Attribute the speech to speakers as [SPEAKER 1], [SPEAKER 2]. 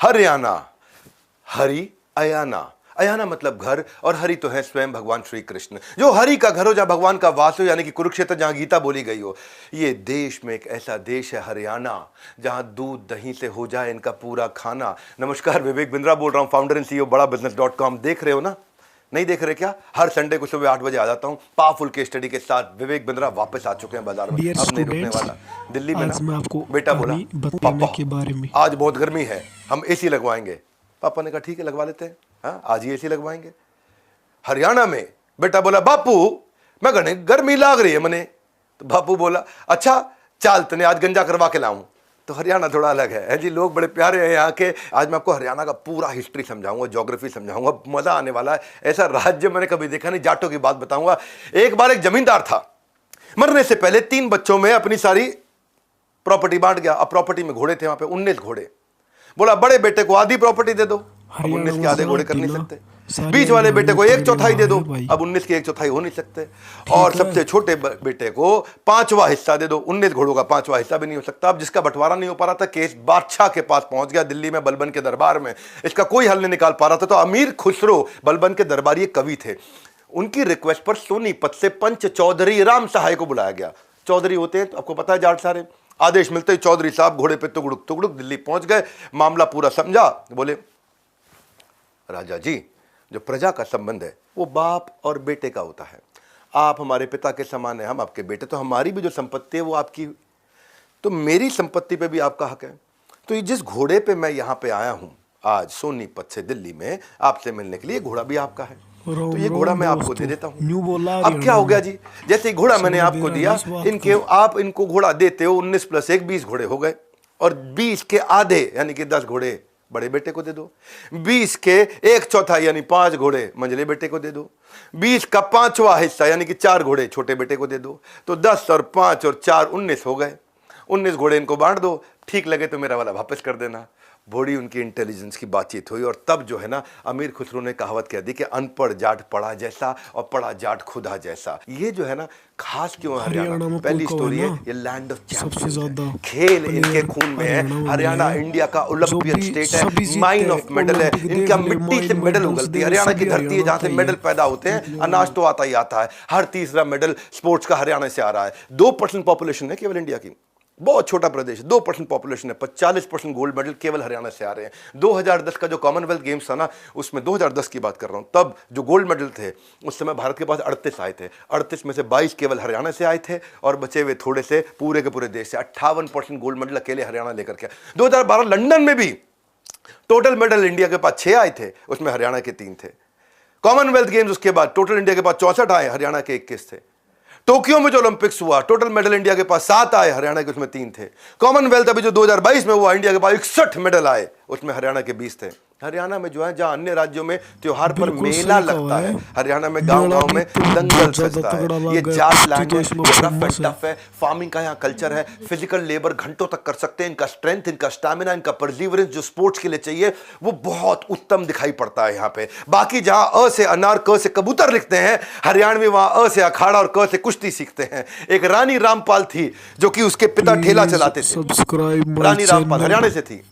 [SPEAKER 1] हरियाणा, हरि अयाना, अयाना मतलब घर, और हरि तो है स्वयं भगवान श्री कृष्ण। जो हरि का घर हो, जहां भगवान का वास हो, यानी कि कुरुक्षेत्र जहां गीता बोली गई हो। ये देश में एक ऐसा देश है हरियाणा, जहां दूध दही से हो जाए इनका पूरा खाना। नमस्कार, विवेक बिंद्रा बोल रहा हूं, फाउंडर एंड सीईओ बड़ा बिजनेस.com। देख रहे हो ना? नहीं देख रहे क्या? हर संडे को सुबह 8 बजे आ जाता हूं पावरफुल केस स्टडी के साथ। विवेक बिंद्रा वापस आ चुके हैं बाजार में, अब नहीं रुकने वाला। दिल्ली में
[SPEAKER 2] आज मैं
[SPEAKER 1] ना
[SPEAKER 2] आपको
[SPEAKER 1] बेटा बोला,
[SPEAKER 2] बताने
[SPEAKER 1] पापा
[SPEAKER 2] के बारे में।
[SPEAKER 1] आज बहुत गर्मी है, हम एसी लगवाएंगे। पापा ने कहा ठीक है लगवा लेते हैं, हाँ आज ही एसी लगवाएंगे। हरियाणा में बेटा बोला, बापू मैं गणे गर्मी लाग रही है मने। तो बापू बोला, अच्छा चाल तने आज गंजा करवा के लाऊं। तो हरियाणा थोड़ा अलग है जी, लोग बड़े प्यारे हैं यहाँ के। आज मैं आपको हरियाणा का पूरा हिस्ट्री समझाऊंगा, ज्योग्राफी समझाऊंगा, मजा आने वाला है। ऐसा राज्य मैंने कभी देखा नहीं। जाटों की बात बताऊंगा। एक बार एक जमींदार था, मरने से पहले 3 बच्चों में अपनी सारी प्रॉपर्टी बांट गया। अब प्रॉपर्टी में घोड़े थे वहां पे 19 घोड़े। बोला बड़े बेटे को आधी प्रॉपर्टी दे दो, अब 19 के आधे घोड़े कर नहीं सकते। बीच वाले बेटे को 1/4 दे दो, अब 19 के 1/4 हो नहीं सकते। और सबसे छोटे बेटे को 5वां हिस्सा दे दो, 19 घोड़ों का 5वां हिस्सा भी नहीं हो सकता। अब जिसका बंटवारा नहीं हो पा रहा था, केस बादशाह के पास पहुंच गया दिल्ली में, बलबन के दरबार में। इसका कोई हल नहीं निकाल पा रहा था। तो अमीर खुसरो बलबन के दरबारी कवि थे, उनकी रिक्वेस्ट पर सोनीपत से पंच चौधरी राम सहाय को बुलाया गया। चौधरी होते हैं तो आपको पता है जाट सारे। आदेश मिलते ही चौधरी साहब घोड़े पे तुगड़ुक तुगड़ुक दिल्ली पहुंच गए। मामला पूरा समझा। बोले, राजा जी जो प्रजा का संबंध है वो बाप और बेटे का होता है। आप हमारे पिता के समान है, हम आपके बेटे, तो हमारी भी जो संपत्ति है वो आपकी, तो मेरी संपत्ति पे भी आपका हक है। तो ये जिस घोड़े पे मैं यहाँ पे आया हूँ आज सोनीपत से दिल्ली में आपसे मिलने के लिए, घोड़ा भी आपका है। तो ये घोड़ा मैं आपको दे देता हूँ। अब क्या हो गया जी, जैसे घोड़ा मैंने आपको दिया, आप इनको घोड़ा देते हो, 19 + 1 20 घोड़े हो गए। और 20 के आधे यानी कि 10 घोड़े बड़े बेटे को दे दो। 20 के 1/4 यानी 5 घोड़े मंझले बेटे को दे दो। 20 का 5वां हिस्सा यानी कि 4 घोड़े छोटे बेटे को दे दो। तो 10 और 5 और 4 19 हो गए। 19 घोड़े इनको बांट दो, ठीक लगे तो मेरा वाला वापस कर देना। बड़ी उनकी इंटेलिजेंस की बातचीत हुई, और तब जो है ना अमीर खुसरो ने कहावत कह दी कि अनपढ़ जाट पढ़ा जैसा और पढ़ा जाट खुदा जैसा। ये जो है ना खास क्यों है हरियाणा में? पहली स्टोरी है, ये लैंड ऑफ चैंपियंस, खेल इनके खून में है। हरियाणा इंडिया का ओलंपियन स्टेट है, माइन ऑफ मेडल है। इनका मिट्टी से मेडल उगलती है। हरियाणा की धरती है जहां से मेडल पैदा होते हैं। अनाज तो आता ही आता है। हर तीसरा मेडल स्पोर्ट्स का हरियाणा से आ रहा है। 2% पॉपुलेशन है केवल इंडिया की, बहुत छोटा प्रदेश, 2% पॉपुलेशन है। 45% गोल्ड मेडल केवल हरियाणा से आ रहे हैं। 2010 का जो कॉमनवेल्थ गेम्स था ना, उसमें 2010 की बात कर रहा हूं, तब जो गोल्ड मेडल थे उस समय भारत के पास 38 आए थे। 38 में से 22 केवल हरियाणा से आए थे, और बचे हुए थोड़े से पूरे के पूरे देश से। 58% गोल्ड मेडल अकेले हरियाणा लेकर के। 2012 लंदन में भी टोटल मेडल इंडिया के पास 6 आए थे, उसमें हरियाणा के 3 थे। कॉमनवेल्थ गेम्स उसके बाद टोटल इंडिया के पास 64 आए, हरियाणा के 21 थे। टोक्यो में जो ओलंपिक्स हुआ, टोटल मेडल इंडिया के पास 7 आए, हरियाणा के उसमें 3 थे। कॉमनवेल्थ अभी जो 2022 में हुआ, इंडिया के पास 61 मेडल आए, उसमें हरियाणा के 20 थे। हरियाणा में जो है, जहां अन्य राज्यों में त्योहार पर मेला लगता है, हरियाणा में गांव-गांव में दंगल सजता है। ये जाट लैंड है, रफ एंड टफ है। फार्मिंग का यहाँ कल्चर है। फिजिकल लेबर घंटों तक कर सकते हैं। इनका स्ट्रेंथ, इनका स्टैमिना, इनका परसिवरेंस जो स्पोर्ट्स के लिए चाहिए वो बहुत उत्तम दिखाई पड़ता है यहाँ पे। बाकी जहां अ से अनार, क से कबूतर लिखते हैं, हरियाणवी वहां अ से अखाड़ा और क से कुश्ती सीखते हैं। एक रानी रामपाल थी जो कि उसके पिता ठेला चलाते थे। रानी रामपाल हरियाणा से थी।